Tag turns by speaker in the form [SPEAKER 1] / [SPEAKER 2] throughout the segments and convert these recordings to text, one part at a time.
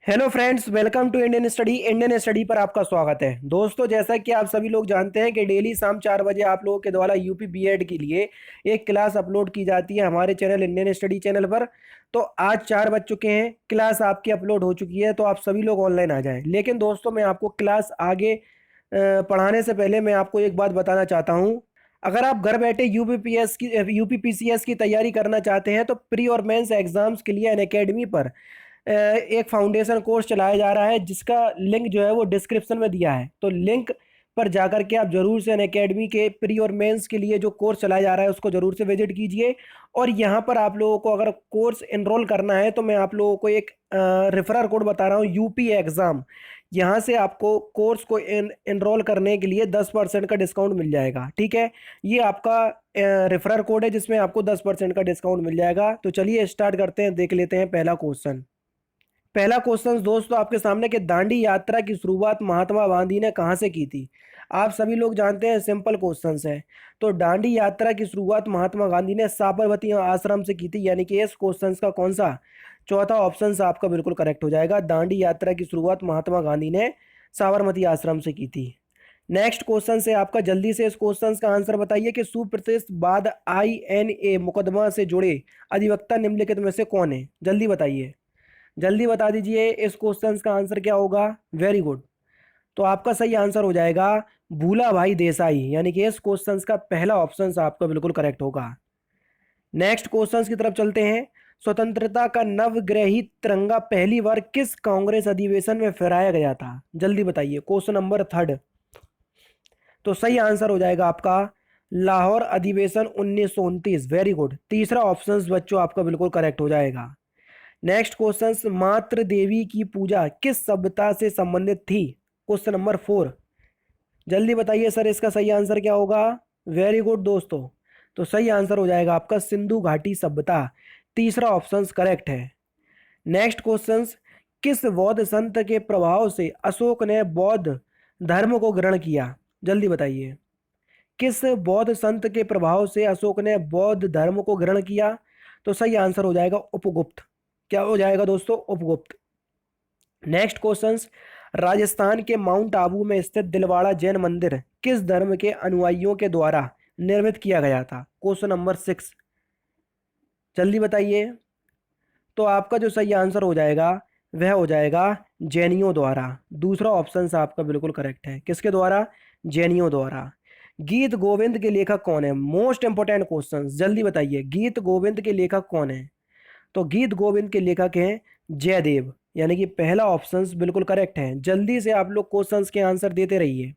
[SPEAKER 1] Hello friends, welcome to Indian study पर आपका स्वागत है। दोस्तों, जैसा कि आप सभी लोग जानते हैं कि डेली शाम 4 बजे आप लोगों के द्वारा यूपी बीएड के लिए एक क्लास अपलोड की जाती है हमारे चैनल इंडियन स्टडी चैनल पर। तो आज 4 बज चुके हैं, क्लास आपकी अपलोड हो चुकी है, तो आप सभी लोग ऑनलाइन आ जाएं। लेकिन दोस्तों, मैं आपको क्लास आगे पढ़ाने से पहले मैं आपको एक बात बताना चाहता हूँ। अगर आप घर बैठे यूपीपीसीएस की तैयारी करना चाहते हैं तो प्री और मेंस एग्जाम्स के लिए अनअकैडमी पर एक फाउंडेशन कोर्स चलाया जा रहा है, जिसका लिंक जो है वो डिस्क्रिप्शन में दिया है। तो लिंक पर जाकर के आप जरूर से अनअकैडमी के प्री और मेंस के लिए जो कोर्स चलाया जा रहा है उसको जरूर से विजिट कीजिए। और यहाँ पर आप लोगों को अगर कोर्स एनरोल करना है तो मैं आप लोगों को एक रेफरल कोड बता रहा हूँ, यूपी एग्ज़ाम। यहाँ से आपको कोर्स को एनरोल करने के लिए 10% का डिस्काउंट मिल जाएगा। ठीक है, ये आपका रेफरल कोड है जिसमें आपको 10% का डिस्काउंट मिल जाएगा। तो चलिए स्टार्ट करते हैं, देख लेते हैं पहला क्वेश्चन। पहला क्वेश्चन दोस्तों आपके सामने कि दांडी यात्रा की शुरुआत महात्मा गांधी ने कहाँ से की थी। आप सभी लोग जानते हैं, सिंपल क्वेश्चन है। तो दांडी यात्रा की शुरुआत महात्मा गांधी ने साबरमती आश्रम से की थी, यानी कि इस क्वेश्चन का कौन सा चौथा ऑप्शन आपका बिल्कुल करेक्ट हो जाएगा। दांडी यात्रा की शुरुआत महात्मा गांधी ने साबरमती आश्रम से की थी। नेक्स्ट क्वेश्चन से आपका जल्दी से इस क्वेश्चन का आंसर बताइए कि सुप्रतिष्ठित INA मुकदमा से जुड़े अधिवक्ता निम्नलिखित में से कौन है। जल्दी बताइए, जल्दी बता दीजिए इस क्वेश्चन का आंसर क्या होगा। Very good. तो आपका सही आंसर हो जाएगा भूला भाई देसाई, यानी कि इस क्वेश्चन का पहला ऑप्शन आपका बिल्कुल करेक्ट होगा। नेक्स्ट क्वेश्चन की तरफ चलते हैं। स्वतंत्रता का नवग्रहित तिरंगा पहली बार किस कांग्रेस अधिवेशन में फहराया गया था। जल्दी बताइए, क्वेश्चन नंबर थर्ड। तो सही आंसर हो जाएगा आपका लाहौर अधिवेशन 1929। वेरी गुड, तीसरा ऑप्शन बच्चों आपका बिल्कुल करेक्ट हो जाएगा। नेक्स्ट क्वेश्चन, मातृ देवी की पूजा किस सभ्यता से संबंधित थी। Question number 4। जल्दी बताइए सर, इसका सही आंसर क्या होगा। वेरी गुड दोस्तों, तो सही आंसर हो जाएगा आपका सिंधु घाटी सभ्यता। तीसरा ऑप्शन करेक्ट है। नेक्स्ट क्वेश्चन, किस बौद्ध संत के प्रभाव से अशोक ने बौद्ध धर्म को ग्रहण किया। जल्दी बताइए, किस बौद्ध संत के प्रभाव से अशोक ने बौद्ध धर्म को ग्रहण किया। तो सही आंसर हो जाएगा उपगुप्त। क्या हो जाएगा दोस्तों, उपगुप्त। नेक्स्ट क्वेश्चन, राजस्थान के माउंट आबू में स्थित दिलवाड़ा जैन मंदिर किस धर्म के अनुयायियों के द्वारा निर्मित किया गया था। Question number 6। जल्दी बताइए। तो आपका जो सही आंसर हो जाएगा वह हो जाएगा जैनियों द्वारा। दूसरा ऑप्शन आपका बिल्कुल करेक्ट है, किसके द्वारा, जैनियों द्वारा। गीत गोविंद के लेखक कौन है। मोस्ट इंपोर्टेंट क्वेश्चन, जल्दी बताइए, गीत गोविंद के लेखक कौन है। तो गीत गोविंद के लेखक हैं जयदेव, यानी कि पहला ऑप्शन बिल्कुल करेक्ट है। जल्दी से आप लोग क्वेश्चंस के आंसर देते रहिए।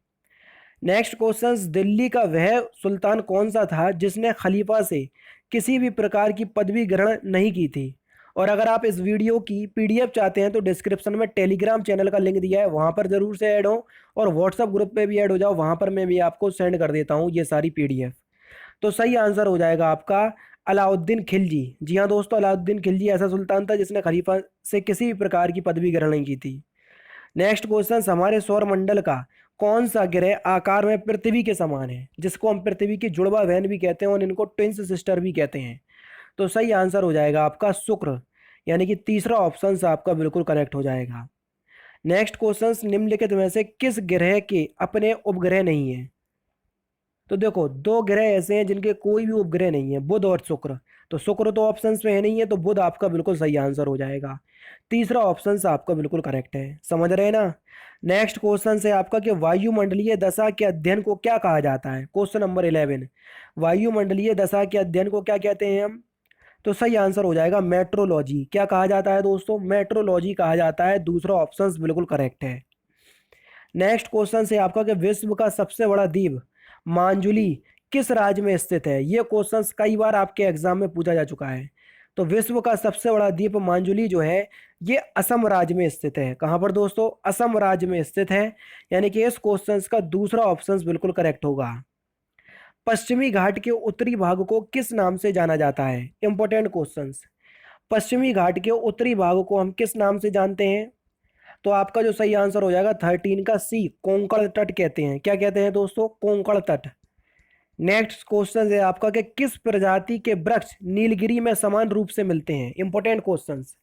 [SPEAKER 1] नेक्स्ट क्वेश्चंस, दिल्ली का वह सुल्तान कौन सा था जिसने खलीफा से किसी भी प्रकार की पदवी ग्रहण नहीं की थी। और अगर आप इस वीडियो की PDF चाहते हैं तो डिस्क्रिप्शन में टेलीग्राम चैनल का लिंक दिया है, वहां पर जरूर से ऐड हो। और व्हाट्सअप ग्रुप पे भी ऐड हो जाओ, वहां पर मैं भी आपको सेंड कर देता हूँ ये सारी PDF। तो सही आंसर हो जाएगा आपका अलाउद्दीन खिलजी। जी हाँ दोस्तों, अलाउद्दीन खिलजी ऐसा सुल्तान था जिसने खलीफा से किसी भी प्रकार की पदवी ग्रहण नहीं की थी। नेक्स्ट क्वेश्चन, हमारे सौर मंडल का कौन सा ग्रह आकार में पृथ्वी के समान है, जिसको हम पृथ्वी की जुड़वा बहन भी कहते हैं और इनको ट्विंस सिस्टर भी कहते हैं। तो सही आंसर हो जाएगा आपका शुक्र, यानी कि तीसरा ऑप्शन आपका बिल्कुल करेक्ट हो जाएगा। नेक्स्ट क्वेश्चन, निम्नलिखित में से किस ग्रह के अपने उपग्रह नहीं है। तो देखो, दो ग्रह ऐसे हैं जिनके कोई भी उपग्रह नहीं है, बुध और शुक्र। तो शुक्र तो ऑप्शंस में है नहीं है, तो बुध आपका बिल्कुल सही आंसर हो जाएगा। तीसरा ऑप्शन आपका बिल्कुल करेक्ट है, समझ रहे हैं ना। नेक्स्ट क्वेश्चन है आपका कि वायुमंडलीय दशा के अध्ययन को क्या कहा जाता है। Question number 11। वायुमंडलीय दशा के अध्ययन को क्या कहते हैं हम। तो सही आंसर हो जाएगा मेट्रोलॉजी। क्या कहा जाता है दोस्तों, मेट्रोलॉजी कहा जाता है। दूसरा ऑप्शन बिल्कुल करेक्ट है। नेक्स्ट क्वेश्चन है आपका कि विश्व का सबसे बड़ा द्वीप मांजुली किस राज्य में स्थित है। यह क्वेश्चन कई बार आपके एग्जाम में पूछा जा चुका है। तो विश्व का सबसे बड़ा द्वीप मांजुली जो है ये असम राज्य में स्थित है। कहाँ पर दोस्तों, असम राज्य में स्थित है। यानी कि इस क्वेश्चन का दूसरा ऑप्शन बिल्कुल करेक्ट होगा। पश्चिमी घाट के उत्तरी भाग को किस नाम से जाना जाता है। Important question. पश्चिमी घाट के उत्तरी भाग को हम किस नाम से जानते हैं। तो आपका जो सही आंसर हो जाएगा 13 का सी, कोंकण तट कहते हैं। क्या कहते हैं दोस्तों, कोंकण तट। नेक्स्ट क्वेश्चन है आपका कि किस प्रजाति के वृक्ष नीलगिरी में समान रूप से मिलते हैं। Important questions.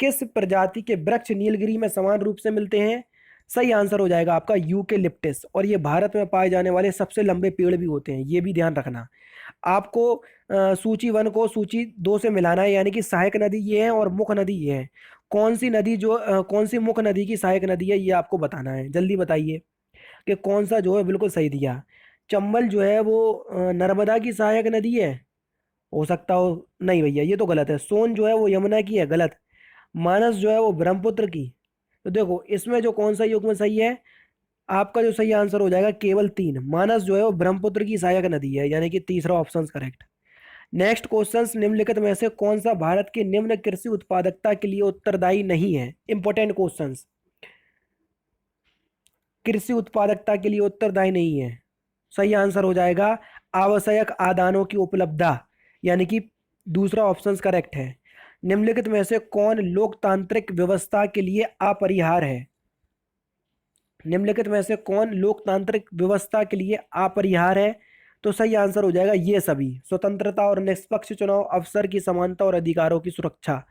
[SPEAKER 1] किस प्रजाति के वृक्ष नीलगिरी में समान रूप से मिलते हैं? सही आंसर हो जाएगा आपका यूकेलिप्टस। और ये भारत में पाए जाने वाले सबसे लंबे पेड़ भी होते हैं, ये भी ध्यान रखना। आपको सूची 1 को सूची 2 से मिलाना है, यानी कि सहायक नदी ये है और मुख्य नदी ये है। कौन सी नदी जो कौन सी मुख्य नदी की सहायक नदी है, ये आपको बताना है। जल्दी बताइए कि कौन सा जो है बिल्कुल सही दिया। चंबल जो है वो नर्मदा की सहायक नदी है, हो सकता हो। नहीं भैया, ये तो गलत है। सोन जो है वो यमुना की है, गलत। मानस जो है वो ब्रह्मपुत्र की। तो देखो इसमें जो कौन सा युग्म सही है, आपका जो सही आंसर हो जाएगा केवल 3। मानस जो है वो ब्रह्मपुत्र की सहायक नदी है, यानी कि तीसरा ऑप्शन करेक्ट। नेक्स्ट क्वेश्चन, निम्नलिखित में से कौन सा भारत की निम्न कृषि उत्पादकता के लिए उत्तरदायी नहीं है? इंपॉर्टेंट क्वेश्चन, कृषि उत्पादकता के लिए उत्तरदायी नहीं है। सही आंसर हो जाएगा आवश्यक आदानों की उपलब्धता, यानी कि दूसरा ऑप्शन करेक्ट है। निम्नलिखित में से कौन लोकतांत्रिक व्यवस्था के लिए अपरिहार्य है? निम्नलिखित में से कौन लोकतांत्रिक व्यवस्था के लिए अपरिहार्य है? तो सही आंसर हो जाएगा ये सभी। स्वतंत्रता और निष्पक्ष चुनाव, अवसर की समानता और अधिकारों की सुरक्षा।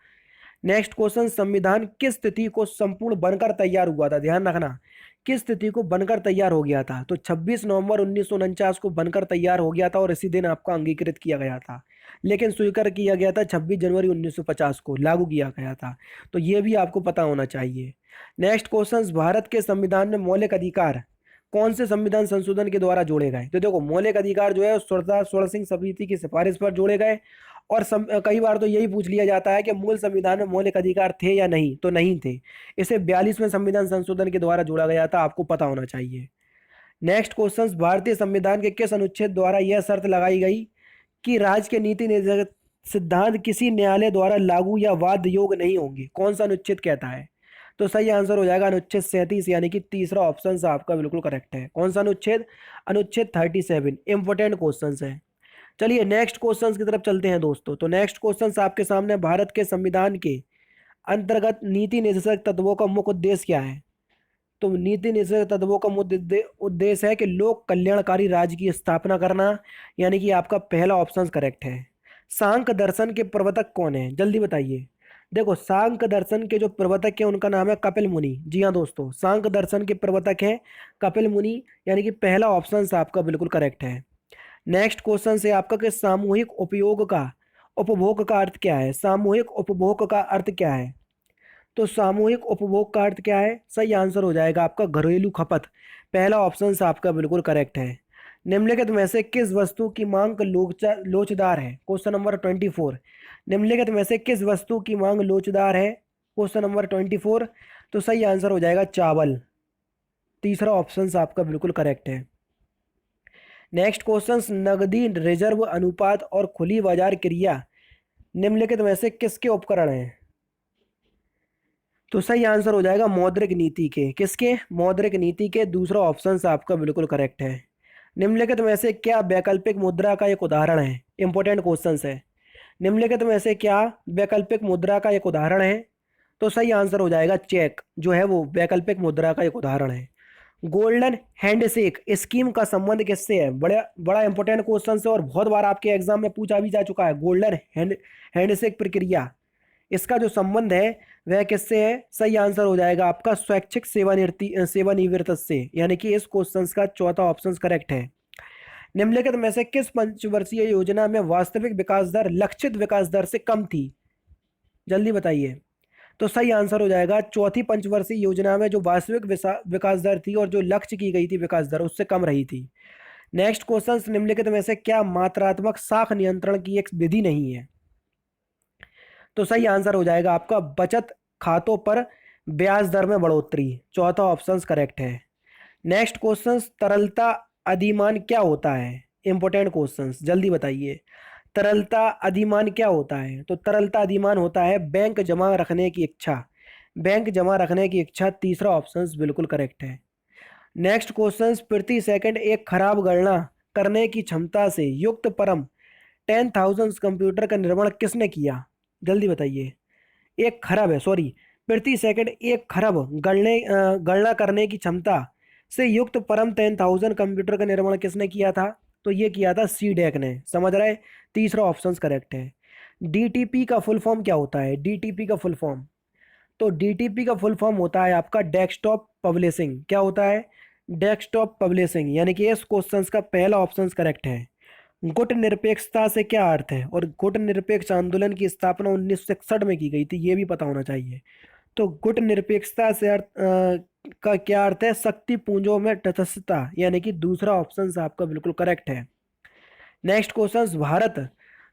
[SPEAKER 1] नेक्स्ट क्वेश्चन, संविधान किस तिथि को संपूर्ण बनकर तैयार हुआ था? ध्यान रखना, किस तिथि को बनकर तैयार हो गया था? तो 26 नवंबर 1949 को बनकर तैयार हो गया था और इसी दिन आपका अंगीकृत किया गया था। लेकिन स्वीकार किया गया था 26 जनवरी 1950 को, लागू किया गया था। तो ये भी आपको पता होना चाहिए। नेक्स्ट क्वेश्चन, भारत के संविधान में मौलिक अधिकार कौन से संविधान संशोधन के द्वारा जोड़े गए? तो देखो मौलिक अधिकार जो है सरदार स्वर्ण सिंह समिति की सिफारिश पर जोड़े गए। और कई बार तो यही पूछ लिया जाता है कि मूल संविधान में मौलिक अधिकार थे या नहीं, तो नहीं थे। इसे 42वें संविधान संशोधन के द्वारा जोड़ा गया था, आपको पता होना चाहिए। नेक्स्ट क्वेश्चन, भारतीय संविधान के किस अनुच्छेद द्वारा यह शर्त लगाई गई कि राज्य के नीति निर्धारित सिद्धांत किसी न्यायालय द्वारा लागू या वाद योग्य नहीं होंगे? कौन सा अनुच्छेद कहता है? तो सही आंसर हो जाएगा अनुच्छेद 37, यानी कि तीसरा ऑप्शन आपका बिल्कुल करेक्ट है। कौन सा अनुच्छेद? अनुच्छेद 37। इंपॉर्टेंट क्वेश्चन है। चलिए नेक्स्ट क्वेश्चन की तरफ चलते हैं दोस्तों। तो नेक्स्ट क्वेश्चन आपके सामने, भारत के संविधान के अंतर्गत नीति निर्देशक तत्वों का मुख्य उद्देश्य क्या है? तो नीति निर्देशक तत्वों का मुख्य उद्देश्य है कि लोक कल्याणकारी राज्य की स्थापना करना, यानी कि आपका पहला ऑप्शन करेक्ट है। सांख्य दर्शन के प्रवर्तक कौन है? जल्दी बताइए। देखो सांख्य दर्शन के जो प्रवर्तक है उनका नाम है कपिल मुनि। जी हाँ दोस्तों, सांख्य दर्शन के प्रवर्तक है कपिल मुनि, यानी कि पहला ऑप्शन आपका बिल्कुल करेक्ट है। नेक्स्ट क्वेश्चन से आपका कि सामूहिक उपभोग का अर्थ क्या है? सामूहिक उपभोग का अर्थ क्या है? तो सामूहिक उपभोग का अर्थ क्या है? सही आंसर हो जाएगा आपका घरेलू खपत। पहला ऑप्शन आपका बिल्कुल करेक्ट है। निम्नलिखित में से किस वस्तु की मांग लोचदार है? Question number 24। निम्नलिखित में से किस वस्तु की मांग लोचदार है? Question number 24। तो सही आंसर हो जाएगा चावल। तीसरा ऑप्शन आपका बिल्कुल करेक्ट है। नेक्स्ट क्वेश्चन, नगदी रिजर्व अनुपात और खुली बाजार क्रिया निम्नलिखित में से किसके उपकरण हैं? तो सही आंसर हो जाएगा मौद्रिक नीति के। किसके? मौद्रिक नीति के। दूसरा ऑप्शन आपका बिल्कुल करेक्ट है। निम्नलिखित में से क्या वैकल्पिक मुद्रा का एक उदाहरण है? इंपॉर्टेंट क्वेश्चन है। निम्नलिखित में से क्या वैकल्पिक मुद्रा का एक उदाहरण है? तो सही आंसर हो जाएगा चेक, जो है वो वैकल्पिक मुद्रा का एक उदाहरण है। गोल्डन हैंडशेक स्कीम का संबंध किससे है? बड़ा बड़ा इंपॉर्टेंट क्वेश्चन है और बहुत बार आपके एग्जाम में पूछा भी जा चुका है। गोल्डन हैंडशेक प्रक्रिया, इसका जो संबंध है वह किससे है? सही आंसर हो जाएगा आपका स्वैच्छिक सेवानिवृत्त से, यानी कि इस क्वेश्चन का चौथा ऑप्शन करेक्ट है। निम्नलिखित में से किस पंचवर्षीय योजना में वास्तविक विकास दर लक्षित विकास दर से कम थी? जल्दी बताइए। तो सही आंसर हो जाएगा चौथी पंचवर्षीय योजना में जो वास्तविक विकास दर थी और जो लक्ष्य की गई थी विकास दर, उससे कम रही थी। नेक्स्ट क्वेश्चन, निम्नलिखित में से क्या मात्रात्मक साख नियंत्रण की एक विधि नहीं है? तो सही आंसर हो जाएगा आपका बचत खातों पर ब्याज दर में बढ़ोतरी। चौथा ऑप्शन करेक्ट है। नेक्स्ट क्वेश्चन, तरलता अधिमान क्या होता है? इंपॉर्टेंट क्वेश्चन, जल्दी बताइए। तरलता अधिमान क्या होता है? तो तरलता अधिमान होता है बैंक जमा रखने की इच्छा। बैंक जमा रखने की इच्छा। तीसरा ऑप्शन बिल्कुल करेक्ट है। नेक्स्ट क्वेश्चन, प्रति सेकंड एक खराब गणना करने की क्षमता से युक्त परम 10,000 कंप्यूटर का निर्माण किसने किया? जल्दी बताइए। एक खरब है, सॉरी, प्रति सेकंड एक खरब गणना करने की क्षमता से युक्त परम 10,000 कंप्यूटर का निर्माण किसने किया था? तो ये किया था सीडेक ने। समझ रहे? तीसरा ऑप्शन करेक्ट है। डीटीपी का फुल फॉर्म क्या होता है? डीटीपी का फुल फॉर्म तो डीटीपी का फुल फॉर्म होता है आपका डेस्कटॉप पब्लिशिंग। क्या होता है? Desktop publishing. यानी कि इस क्वेश्चन का पहला ऑप्शन करेक्ट है। गुट निरपेक्षता से क्या अर्थ है? और गुट निरपेक्ष आंदोलन की स्थापना 1961 में की गई थी, ये भी पता होना चाहिए। तो गुट निरपेक्षता से का क्या अर्थ है? शक्ति पुंजों में तटस्थता। यानी कि दूसरा ऑप्शन आपका बिल्कुल करेक्ट है। नेक्स्ट क्वेश्चन, भारत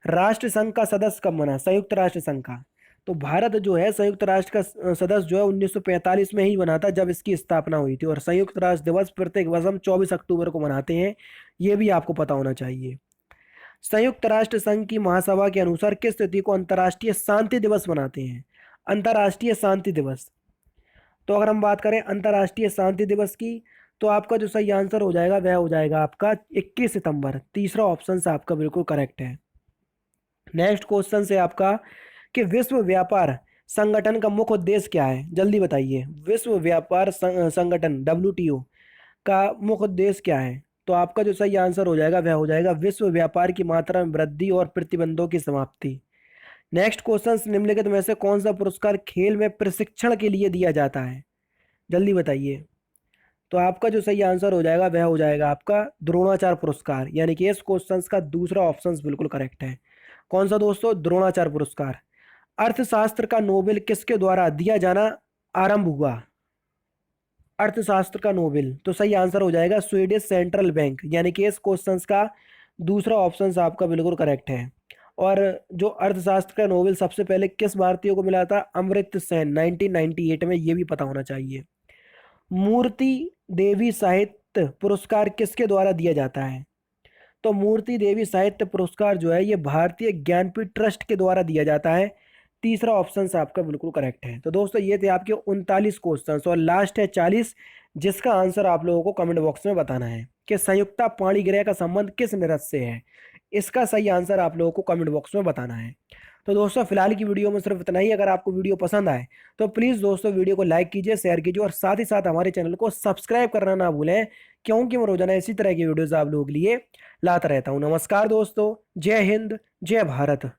[SPEAKER 1] राष्ट्र संघ का सदस्य कब बना? संयुक्त राष्ट्र संघ का। तो भारत जो है संयुक्त राष्ट्र का सदस्य जो है 1945 में ही बना था, जब इसकी स्थापना हुई थी। और संयुक्त राष्ट्र दिवस प्रत्येक वर्ष हम 24 अक्टूबर को मनाते हैं, ये भी आपको पता होना चाहिए। संयुक्त राष्ट्र संघ की महासभा के अनुसार किस तिथि को अंतर्राष्ट्रीय शांति दिवस मनाते हैं? अंतर्राष्ट्रीय शांति दिवस। तो अगर हम बात करें अंतर्राष्ट्रीय शांति दिवस की, तो आपका जो सही आंसर हो जाएगा वह हो जाएगा आपका 21 सितंबर। तीसरा ऑप्शन से आपका बिल्कुल करेक्ट है। नेक्स्ट क्वेश्चन से आपका कि विश्व व्यापार संगठन का मुख्य उद्देश्य क्या है? जल्दी बताइए। विश्व व्यापार संगठन WTO का मुख्य उद्देश्य क्या है? तो आपका जो सही आंसर हो जाएगा वह हो जाएगा विश्व व्यापार की मात्रा में वृद्धि और प्रतिबंधों की समाप्ति। नेक्स्ट क्वेश्चन, निम्नलिखित में से कौन सा पुरस्कार खेल में प्रशिक्षण के लिए दिया जाता है? जल्दी बताइए। तो आपका जो सही आंसर हो जाएगा वह हो जाएगा आपका द्रोणाचार्य पुरस्कार। यानी कि इस क्वेश्चन का दूसरा ऑप्शन बिल्कुल करेक्ट है। कौन सा दोस्तों? द्रोणाचार्य पुरस्कार। अर्थशास्त्र का नोबेल किसके द्वारा दिया जाना आरंभ हुआ? अर्थशास्त्र का नोबेल, तो सही आंसर हो जाएगा स्वीडिश सेंट्रल बैंक। यानी कि इस क्वेश्चन का दूसरा ऑप्शन आपका बिल्कुल करेक्ट है। और जो अर्थशास्त्र का नोबेल सबसे पहले किस भारतीय को मिला था? अमर्त्य सेन 1998 में, ये भी पता होना चाहिए। मूर्ति देवी साहित्य पुरस्कार किसके द्वारा दिया जाता है? तो मूर्ति देवी साहित्य पुरस्कार जो है ये भारतीय ज्ञानपीठ ट्रस्ट के द्वारा दिया जाता है। तीसरा ऑप्शन आपका बिल्कुल करेक्ट है। तो दोस्तों ये थे आपके 39 क्वेश्चन और लास्ट है 40, जिसका आंसर आप लोगों को कमेंट बॉक्स में बताना है कि संयुक्ता पाणिग्रह का संबंध किस नृत्य से है। इसका सही आंसर आप लोगों को कमेंट बॉक्स में बताना है। तो दोस्तों फिलहाल की वीडियो में सिर्फ इतना ही। अगर आपको वीडियो पसंद आए तो प्लीज़ दोस्तों वीडियो को लाइक कीजिए, शेयर कीजिए और साथ ही साथ हमारे चैनल को सब्सक्राइब करना ना भूलें, क्योंकि मैं रोजाना इसी तरह की वीडियोज़ आप लोगों के लिए लाता रहता हूँ। नमस्कार दोस्तों, जय हिंद, जय भारत।